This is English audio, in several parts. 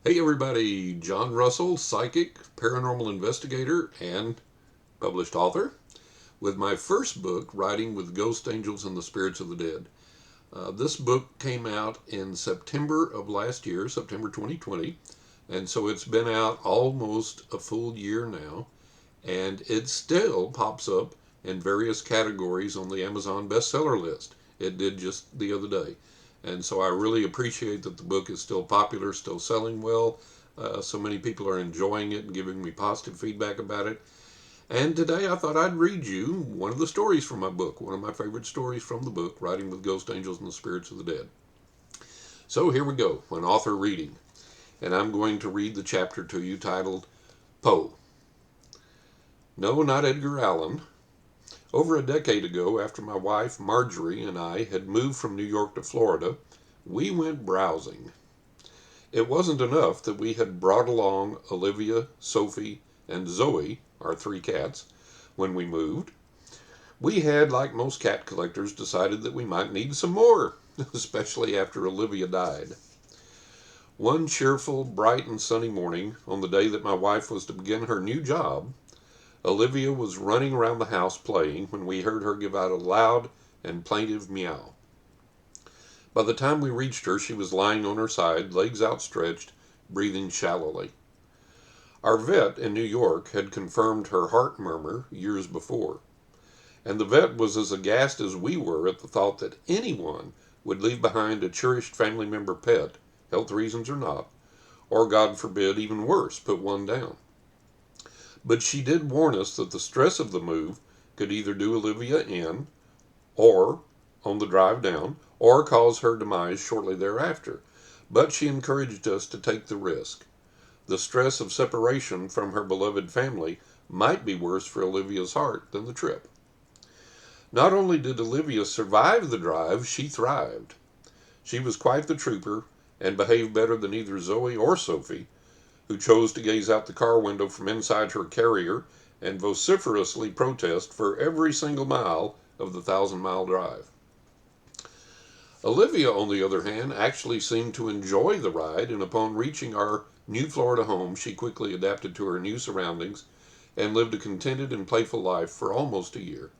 Hey everybody, John Russell, psychic, paranormal investigator, and published author, with my first book, Writing with Ghost Angels and the Spirits of the Dead. This book came out in September of last year, September 2020, and so it's been out almost a full year now, and it still pops up in various categories on the Amazon bestseller list. It did just the other day. And so I really appreciate that the book is still popular, still selling well. So many people are enjoying it and giving me positive feedback about it. And today I thought I'd read you one of the stories from my book, one of my favorite stories from the book, Writing with Ghost Angels and the Spirits of the Dead. So here we go, an author reading. And I'm going to read the chapter to you titled Poe. No, not Edgar Allan. Over a decade ago, after my wife Marjorie and I had moved from New York to Florida, we went browsing. It wasn't enough that we had brought along Olivia, Sophie, and Zoe, our three cats, when we moved. We had, like most cat collectors, decided that we might need some more, especially after Olivia died. One cheerful, bright, and sunny morning, on the day that my wife was to begin her new job, Olivia was running around the house playing when we heard her give out a loud and plaintive meow. By the time we reached her, she was lying on her side, legs outstretched, breathing shallowly. Our vet in New York had confirmed her heart murmur years before, and the vet was as aghast as we were at the thought that anyone would leave behind a cherished family member pet, health reasons or not, or, God forbid, even worse, put one down. But she did warn us that the stress of the move could either do Olivia in, or on the drive down, or cause her demise shortly thereafter. But she encouraged us to take the risk. The stress of separation from her beloved family might be worse for Olivia's heart than the trip. Not only did Olivia survive the drive, she thrived. She was quite the trooper and behaved better than either Zoe or Sophie, who chose to gaze out the car window from inside her carrier and vociferously protest for every single mile of the 1,000-mile drive. Olivia, on the other hand, actually seemed to enjoy the ride, and upon reaching our new Florida home, she quickly adapted to her new surroundings and lived a contented and playful life for almost a year.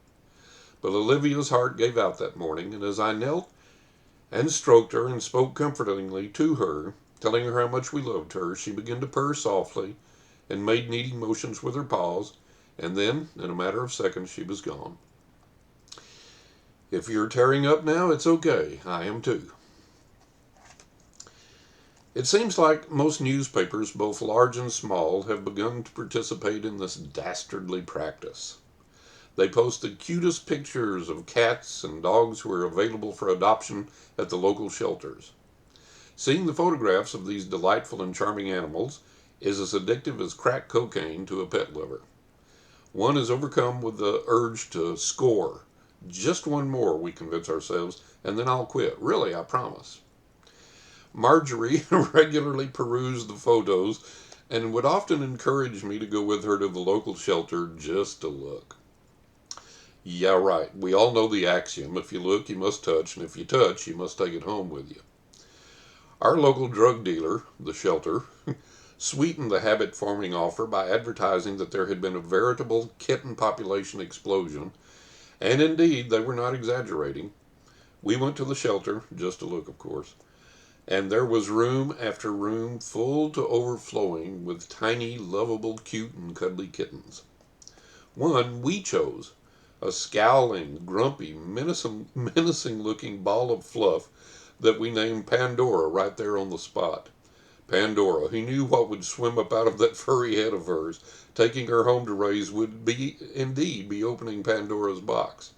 But Olivia's heart gave out that morning, and as I knelt and stroked her and spoke comfortingly to her, telling her how much we loved her, she began to purr softly and made needy motions with her paws, and then, in a matter of seconds, she was gone. If you're tearing up now, it's okay. I am too. It seems like most newspapers, both large and small, have begun to participate in this dastardly practice. They post the cutest pictures of cats and dogs who are available for adoption at the local shelters. Seeing the photographs of these delightful and charming animals is as addictive as crack cocaine to a pet lover. One is overcome with the urge to score. Just one more, we convince ourselves, and then I'll quit. Really, I promise. Marjorie regularly perused the photos and would often encourage me to go with her to the local shelter just to look. Yeah, right. We all know the axiom: if you look, you must touch, and if you touch, you must take it home with you. Our local drug dealer, the shelter, sweetened the habit forming offer by advertising that there had been a veritable kitten population explosion, and indeed they were not exaggerating. We went to the shelter, just to look, of course, and there was room after room full to overflowing with tiny, lovable, cute, and cuddly kittens. One we chose, a scowling, grumpy, menacing looking ball of fluff that we named Pandora right there on the spot. Pandora, who knew what would swim up out of that furry head of hers. Taking her home to raise would indeed be opening Pandora's box.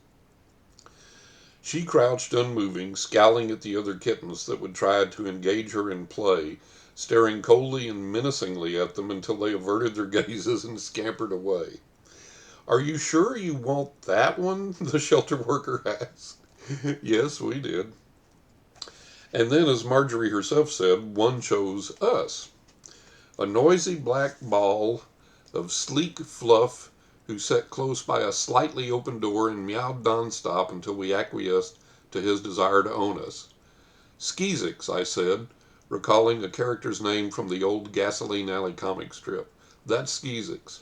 She crouched unmoving, scowling at the other kittens that would try to engage her in play, staring coldly and menacingly at them until they averted their gazes and scampered away. "Are you sure you want that one?" the shelter worker asked. Yes, we did. And then, as Marjorie herself said, one chose us. A noisy black ball of sleek fluff who sat close by a slightly open door and meowed nonstop until we acquiesced to his desire to own us. "Skeezicks," I said, recalling a character's name from the old Gasoline Alley comic strip. That's Skeezix.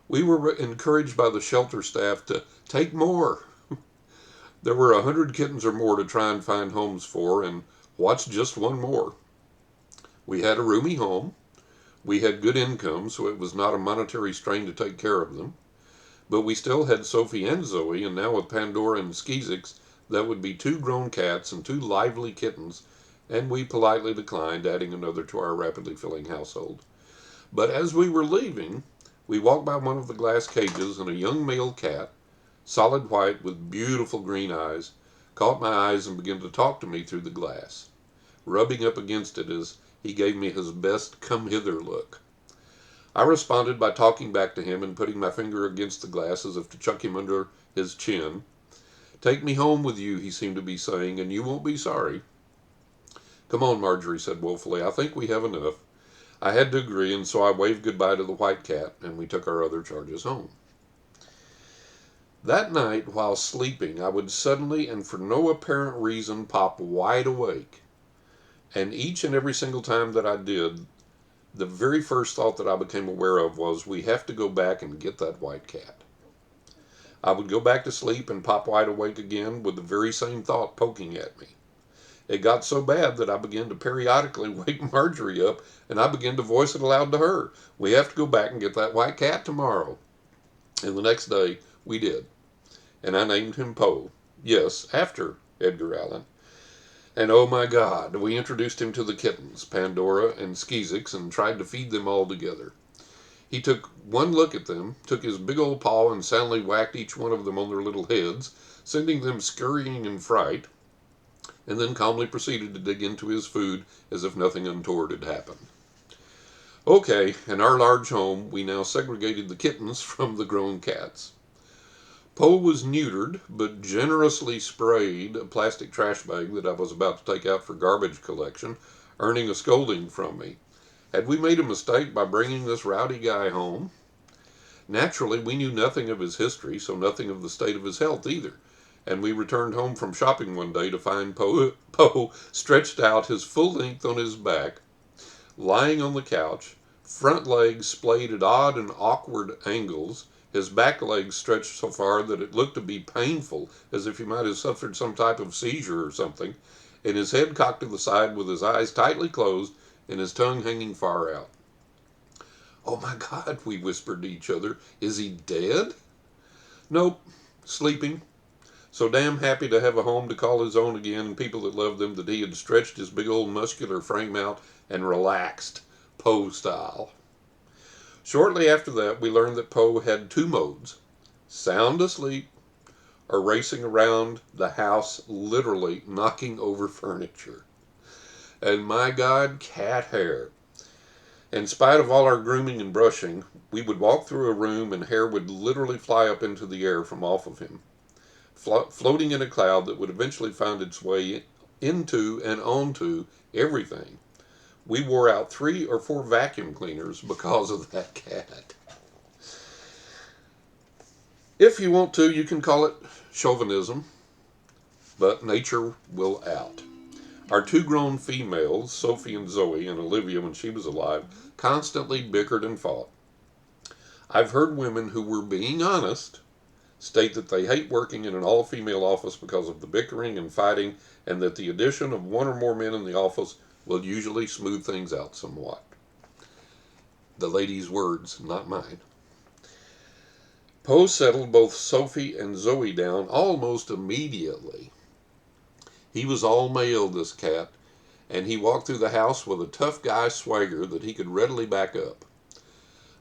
We were encouraged by the shelter staff to take more. There were 100 kittens or more to try and find homes for, and what's just one more? We had a roomy home. We had good income, so it was not a monetary strain to take care of them. But we still had Sophie and Zoe, and now with Pandora and Skeezix, that would be 2 grown cats and 2 lively kittens, and we politely declined adding another to our rapidly filling household. But as we were leaving, we walked by one of the glass cages, and a young male cat, solid white with beautiful green eyes, caught my eyes and began to talk to me through the glass, rubbing up against it as he gave me his best come hither look. I responded by talking back to him and putting my finger against the glass as if to chuck him under his chin. "Take me home with you," he seemed to be saying, "and you won't be sorry." "Come on," Marjorie said woefully. "I think we have enough." I had to agree, and so I waved goodbye to the white cat, and we took our other charges home. That night, while sleeping, I would suddenly and for no apparent reason pop wide awake. And each and every single time that I did, the very first thought that I became aware of was, we have to go back and get that white cat. I would go back to sleep and pop wide awake again with the very same thought poking at me. It got so bad that I began to periodically wake Marjorie up, and I began to voice it aloud to her. "We have to go back and get that white cat tomorrow." And the next day, we did. And I named him Poe. Yes, after Edgar Allan. And oh my God, we introduced him to the kittens, Pandora and Skeezix, and tried to feed them all together. He took one look at them, took his big old paw and soundly whacked each one of them on their little heads, sending them scurrying in fright, and then calmly proceeded to dig into his food as if nothing untoward had happened. Okay, in our large home, we now segregated the kittens from the grown cats. Poe was neutered, but generously sprayed a plastic trash bag that I was about to take out for garbage collection, earning a scolding from me. Had we made a mistake by bringing this rowdy guy home? Naturally, we knew nothing of his history, so nothing of the state of his health either, and we returned home from shopping one day to find Poe stretched out his full length on his back, lying on the couch, front legs splayed at odd and awkward angles, his back legs stretched so far that it looked to be painful, as if he might have suffered some type of seizure or something, and his head cocked to the side with his eyes tightly closed and his tongue hanging far out. "Oh my God," we whispered to each other. "Is he dead?" "Nope, sleeping. So damn happy to have a home to call his own again and people that loved him that he had stretched his big old muscular frame out and relaxed, Poe style." Shortly after that, we learned that Poe had 2 modes: sound asleep or racing around the house, literally knocking over furniture. And my God, cat hair. In spite of all our grooming and brushing, we would walk through a room and hair would literally fly up into the air from off of him, floating in a cloud that would eventually find its way into and onto everything. We wore out 3 or 4 vacuum cleaners because of that cat. If you want to, you can call it chauvinism, but nature will out. Our 2 grown females, Sophie and Zoe, and Olivia when she was alive, constantly bickered and fought. I've heard women who were being honest state that they hate working in an all-female office because of the bickering and fighting, and that the addition of 1 or more men in the office will usually smooth things out somewhat. The lady's words, not mine. Poe settled both Sophie and Zoe down almost immediately. He was all male, this cat, and he walked through the house with a tough guy swagger that he could readily back up.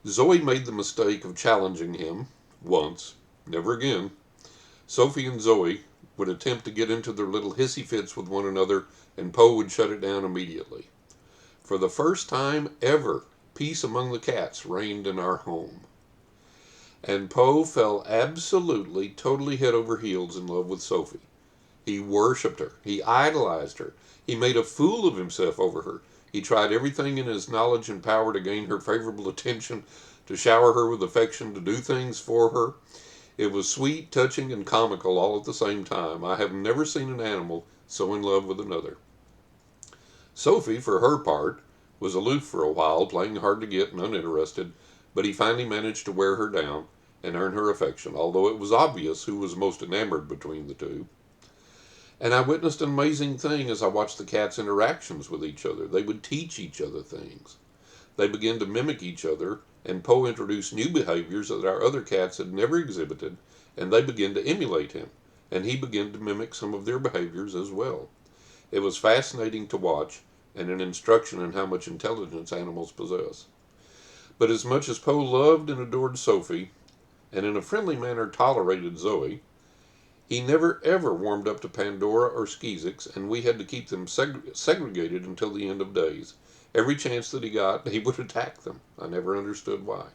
Zoe made the mistake of challenging him once, never again. Sophie and Zoe would attempt to get into their little hissy fits with one another, and Poe would shut it down immediately. For the first time ever, peace among the cats reigned in our home. And Poe fell absolutely, totally head over heels in love with Sophie. He worshipped her. He idolized her. He made a fool of himself over her. He tried everything in his knowledge and power to gain her favorable attention, to shower her with affection, to do things for her. It was sweet, touching, and comical all at the same time. I have never seen an animal so in love with another. Sophie, for her part, was aloof for a while, playing hard to get and uninterested, but he finally managed to wear her down and earn her affection, although it was obvious who was most enamored between the two. And I witnessed an amazing thing as I watched the cats' interactions with each other. They would teach each other things. They began to mimic each other, and Poe introduced new behaviors that our other cats had never exhibited, and they began to emulate him, and he began to mimic some of their behaviors as well. It was fascinating to watch, and an instruction in how much intelligence animals possess. But as much as Poe loved and adored Sophie, and in a friendly manner tolerated Zoe, he never ever warmed up to Pandora or Skeezix, and we had to keep them segregated until the end of days. Every chance that he got, he would attack them. I never understood why.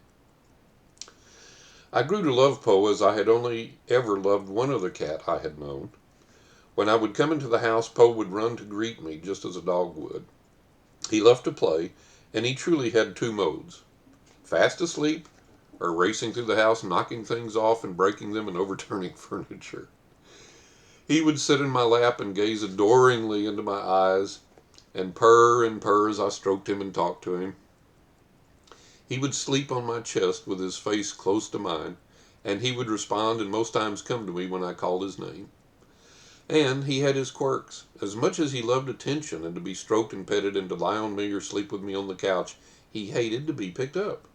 I grew to love Poe as I had only ever loved one other cat I had known. When I would come into the house, Poe would run to greet me just as a dog would. He loved to play, and he truly had two modes: fast asleep, or racing through the house, knocking things off and breaking them and overturning furniture. He would sit in my lap and gaze adoringly into my eyes, and purr as I stroked him and talked to him. He would sleep on my chest with his face close to mine, and he would respond and most times come to me when I called his name. And he had his quirks. As much as he loved attention and to be stroked and petted and to lie on me or sleep with me on the couch, he hated to be picked up.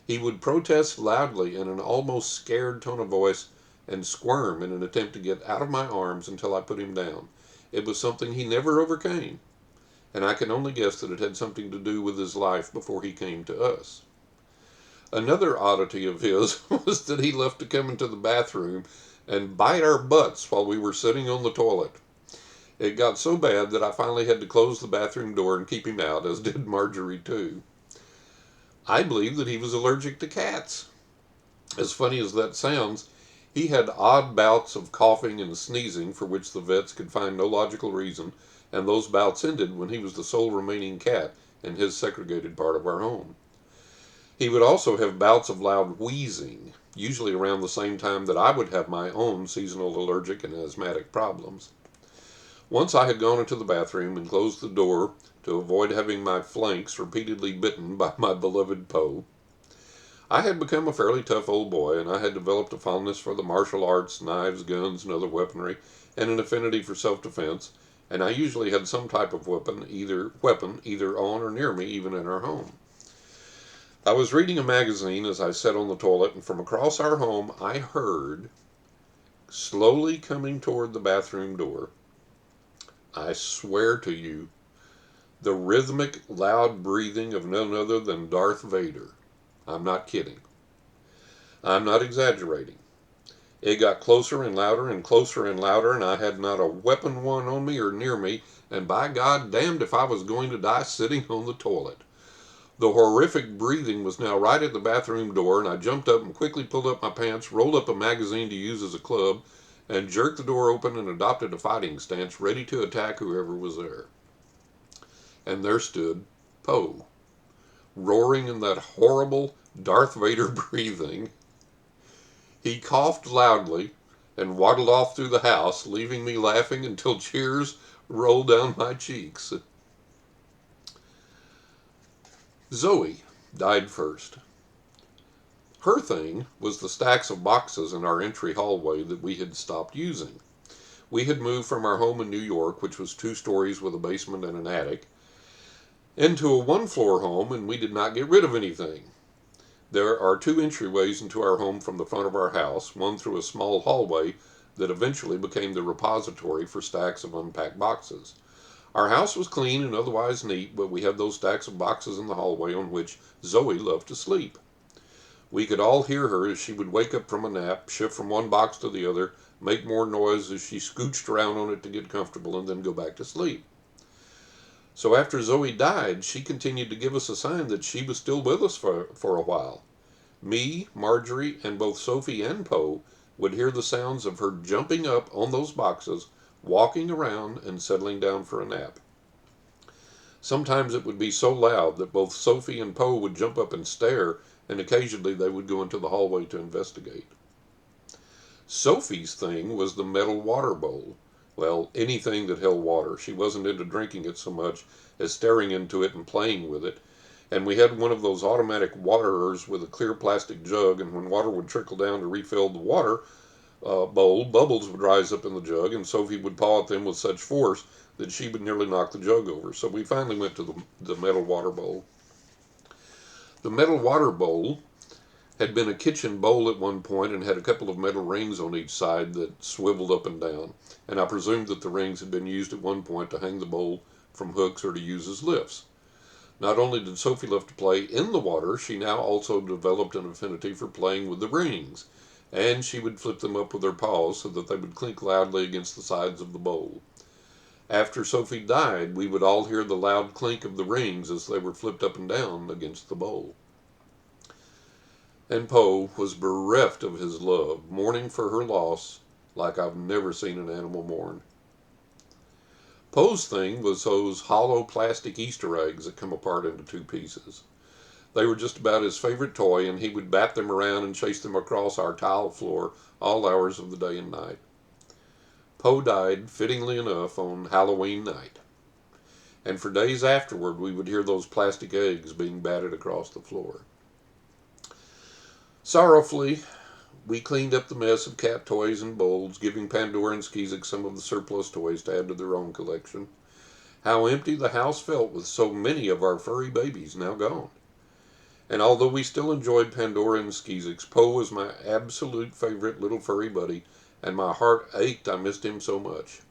He would protest loudly in an almost scared tone of voice and squirm in an attempt to get out of my arms until I put him down. It was something he never overcame, and I can only guess that it had something to do with his life before he came to us. Another oddity of his was that he loved to come into the bathroom and bite our butts while we were sitting on the toilet. It got so bad that I finally had to close the bathroom door and keep him out, as did Marjorie too. I believe that he was allergic to cats. As funny as that sounds, he had odd bouts of coughing and sneezing for which the vets could find no logical reason, and those bouts ended when he was the sole remaining cat in his segregated part of our home. He would also have bouts of loud wheezing, usually around the same time that I would have my own seasonal allergic and asthmatic problems. Once I had gone into the bathroom and closed the door to avoid having my flanks repeatedly bitten by my beloved Poe. I had become a fairly tough old boy, and I had developed a fondness for the martial arts, knives, guns, and other weaponry, and an affinity for self-defense, and I usually had some type of weapon either on or near me, even in our home. I was reading a magazine as I sat on the toilet, and from across our home I heard, slowly coming toward the bathroom door, I swear to you, the rhythmic, loud breathing of none other than Darth Vader. I'm not kidding. I'm not exaggerating. It got closer and louder and closer and louder, and I had not a weapon one on me or near me, and by God damned if I was going to die sitting on the toilet. The horrific breathing was now right at the bathroom door, and I jumped up and quickly pulled up my pants, rolled up a magazine to use as a club, and jerked the door open and adopted a fighting stance, ready to attack whoever was there. And there stood Poe, roaring in that horrible Darth Vader breathing. He coughed loudly and waddled off through the house, leaving me laughing until tears rolled down my cheeks. Zoe died first. Her thing was the stacks of boxes in our entry hallway that we had stopped using. We had moved from our home in New York, which was 2 stories with a basement and an attic, into a 1-floor home, and we did not get rid of anything. There are 2 entryways into our home from the front of our house, one through a small hallway that eventually became the repository for stacks of unpacked boxes. Our house was clean and otherwise neat, but we had those stacks of boxes in the hallway on which Zoe loved to sleep. We could all hear her as she would wake up from a nap, shift from one box to the other, make more noise as she scooched around on it to get comfortable, and then go back to sleep. So after Zoe died, she continued to give us a sign that she was still with us for a while. Me, Marjorie, and both Sophie and Poe would hear the sounds of her jumping up on those boxes, walking around, and settling down for a nap. Sometimes it would be so loud that both Sophie and Poe would jump up and stare, and occasionally they would go into the hallway to investigate. Sophie's thing was the metal water bowl. Well, anything that held water. She wasn't into drinking it so much as staring into it and playing with it. And we had one of those automatic waterers with a clear plastic jug, and when water would trickle down to refill the water bowl, bubbles would rise up in the jug, and Sophie would paw at them with such force that she would nearly knock the jug over. So we finally went to the metal water bowl. The metal water bowl had been a kitchen bowl at one point and had a couple of metal rings on each side that swiveled up and down, and I presumed that the rings had been used at one point to hang the bowl from hooks or to use as lifts. Not only did Sophie love to play in the water, she now also developed an affinity for playing with the rings, and she would flip them up with her paws so that they would clink loudly against the sides of the bowl. After Sophie died, we would all hear the loud clink of the rings as they were flipped up and down against the bowl. And Poe was bereft of his love, mourning for her loss like I've never seen an animal mourn. Poe's thing was those hollow plastic Easter eggs that come apart into two pieces. They were just about his favorite toy, and he would bat them around and chase them across our tile floor all hours of the day and night. Poe died, fittingly enough, on Halloween night. And for days afterward, we would hear those plastic eggs being batted across the floor. Sorrowfully, we cleaned up the mess of cat toys and bowls, giving Pandora and Skeezick some of the surplus toys to add to their own collection. How empty the house felt with so many of our furry babies now gone. And although we still enjoyed Pandora and Skeezick, Poe was my absolute favorite little furry buddy, and my heart ached I missed him so much.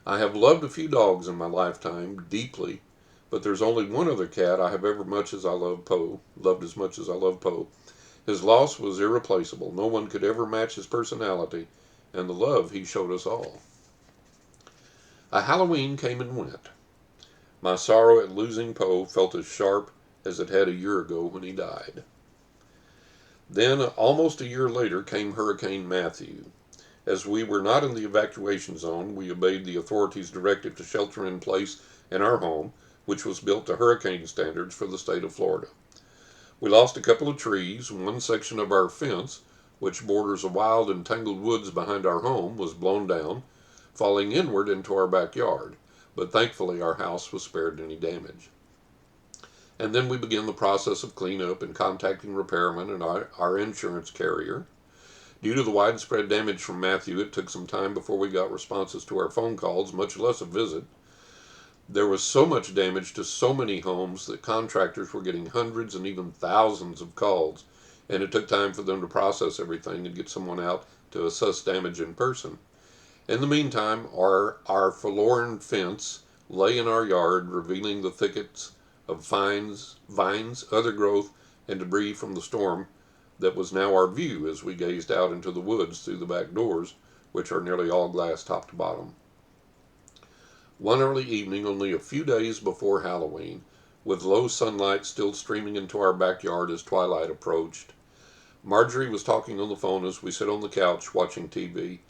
I have loved a few dogs in my lifetime, deeply, but there's only one other cat I have ever loved as much as I love Poe. His loss was irreplaceable. No one could ever match his personality and the love he showed us all. A Halloween came and went. My sorrow at losing Poe felt as sharp as it had a year ago when he died. Then, almost a year later, came Hurricane Matthew. As we were not in the evacuation zone, we obeyed the authorities' directive to shelter in place in our home, which was built to hurricane standards for the state of Florida. We lost a couple of trees. One section of our fence, which borders a wild and tangled woods behind our home, was blown down, falling inward into our backyard, but thankfully our house was spared any damage. And then we began the process of cleanup and contacting repairmen and our insurance carrier. Due to the widespread damage from Matthew, it took some time before we got responses to our phone calls, much less a visit. There was so much damage to so many homes that contractors were getting hundreds and even thousands of calls, and it took time for them to process everything and get someone out to assess damage in person. In the meantime, our forlorn fence lay in our yard, revealing the thickets of vines, other growth, and debris from the storm that was now our view as we gazed out into the woods through the back doors, which are nearly all glass top to bottom. One early evening, only a few days before Halloween, with low sunlight still streaming into our backyard as twilight approached, Marjorie was talking on the phone as we sat on the couch watching TV.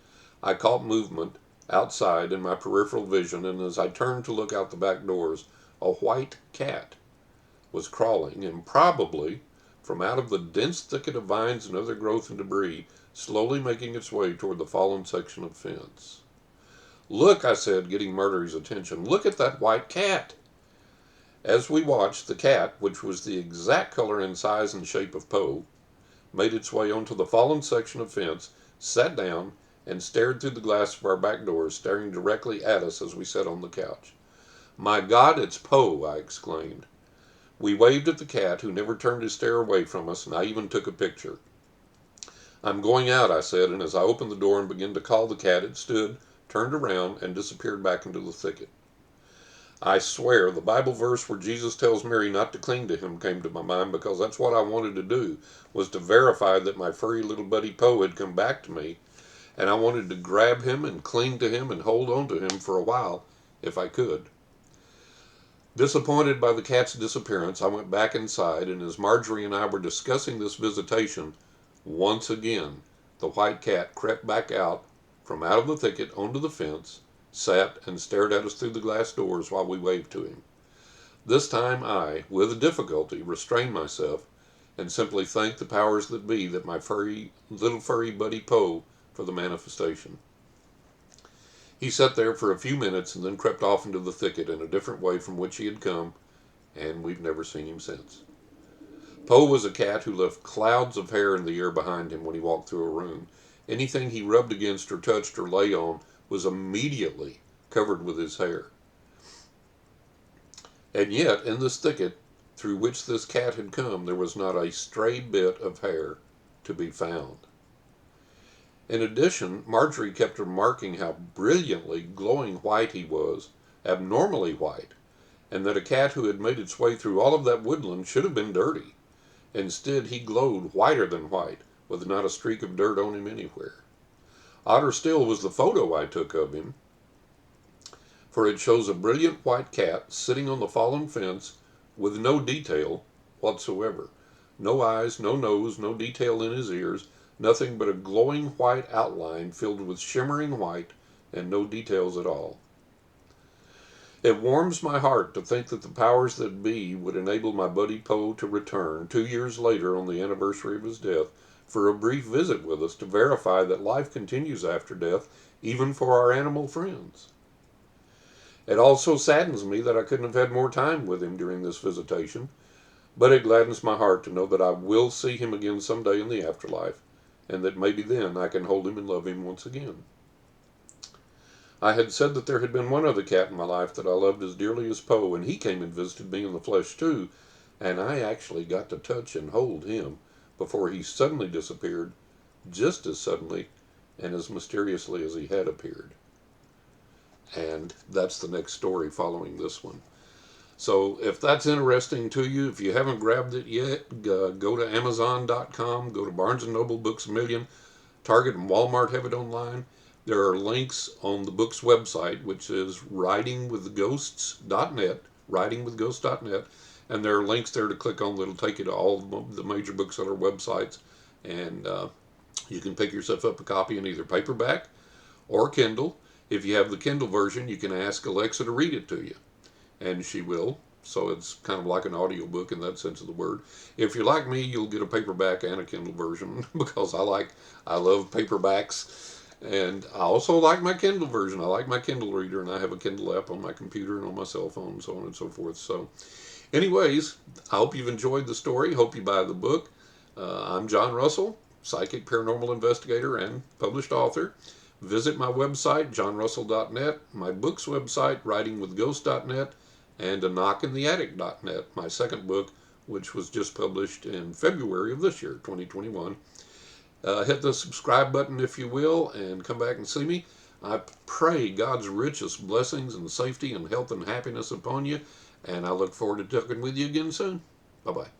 I caught movement outside in my peripheral vision, and as I turned to look out the back doors, a white cat was crawling, and probably from out of the dense thicket of vines and other growth and debris, slowly making its way toward the fallen section of fence. "Look," I said, getting Marjorie's attention. "Look at that white cat." As we watched, the cat, which was the exact color and size and shape of Poe, made its way onto the fallen section of fence, sat down, and stared through the glass of our back doors, staring directly at us as we sat on the couch. "My God, it's Poe!" I exclaimed. We waved at the cat, who never turned his stare away from us, and I even took a picture. "I'm going out," I said, and as I opened the door and began to call the cat, it stood, turned around, and disappeared back into the thicket. I swear, the Bible verse where Jesus tells Mary not to cling to him came to my mind, because that's what I wanted to do, was to verify that my furry little buddy Poe had come back to me, and I wanted to grab him and cling to him and hold on to him for a while, if I could. Disappointed by the cat's disappearance, I went back inside, and as Marjorie and I were discussing this visitation, once again the white cat crept back out from out of the thicket onto the fence, sat and stared at us through the glass doors while we waved to him. This time I, with difficulty, restrained myself and simply thanked the powers that be that my little furry buddy Poe for the manifestation. He sat there for a few minutes and then crept off into the thicket in a different way from which he had come, and we've never seen him since. Poe was a cat who left clouds of hair in the air behind him when he walked through a room. Anything he rubbed against or touched or lay on was immediately covered with his hair. And yet, in this thicket through which this cat had come, there was not a stray bit of hair to be found. In addition, Marjorie kept remarking how brilliantly glowing white he was, abnormally white, and that a cat who had made its way through all of that woodland should have been dirty. Instead, he glowed whiter than white, with not a streak of dirt on him anywhere. Odder still was the photo I took of him, for it shows a brilliant white cat sitting on the fallen fence with no detail whatsoever. No eyes, no nose, no detail in his ears, nothing but a glowing white outline filled with shimmering white and no details at all. It warms my heart to think that the powers that be would enable my buddy Poe to return 2 years later on the anniversary of his death for a brief visit with us to verify that life continues after death, even for our animal friends. It also saddens me that I couldn't have had more time with him during this visitation, but it gladdens my heart to know that I will see him again someday in the afterlife, and that maybe then I can hold him and love him once again. I had said that there had been one other cat in my life that I loved as dearly as Poe, and he came and visited me in the flesh too, and I actually got to touch and hold him before he suddenly disappeared, just as suddenly and as mysteriously as he had appeared. And that's the next story following this one. So if that's interesting to you, if you haven't grabbed it yet, go to Amazon.com, go to Barnes & Noble, Books A Million, Target and Walmart have it online. There are links on the book's website, which is writingwithghosts.net, writingwithghosts.net, and there are links there to click on that'll take you to all the major bookseller websites, and you can pick yourself up a copy in either paperback or Kindle. If you have the Kindle version, you can ask Alexa to read it to you, and she will. So it's kind of like an audiobook in that sense of the word. If you're like me, you'll get a paperback and a Kindle version because I love paperbacks. And I also like my Kindle version. I like my Kindle reader, and I have a Kindle app on my computer and on my cell phone, and so on and so forth. So anyways, I hope you've enjoyed the story. Hope you buy the book. I'm John Russell, psychic paranormal investigator and published author. Visit my website, johnrussell.net, my book's website, writingwithghosts.net, and a knockintheattic.net, my second book, which was just published in February of this year, 2021. Hit the subscribe button if you will, and come back and see me. I pray God's richest blessings and safety and health and happiness upon you, and I look forward to talking with you again soon. Bye-bye.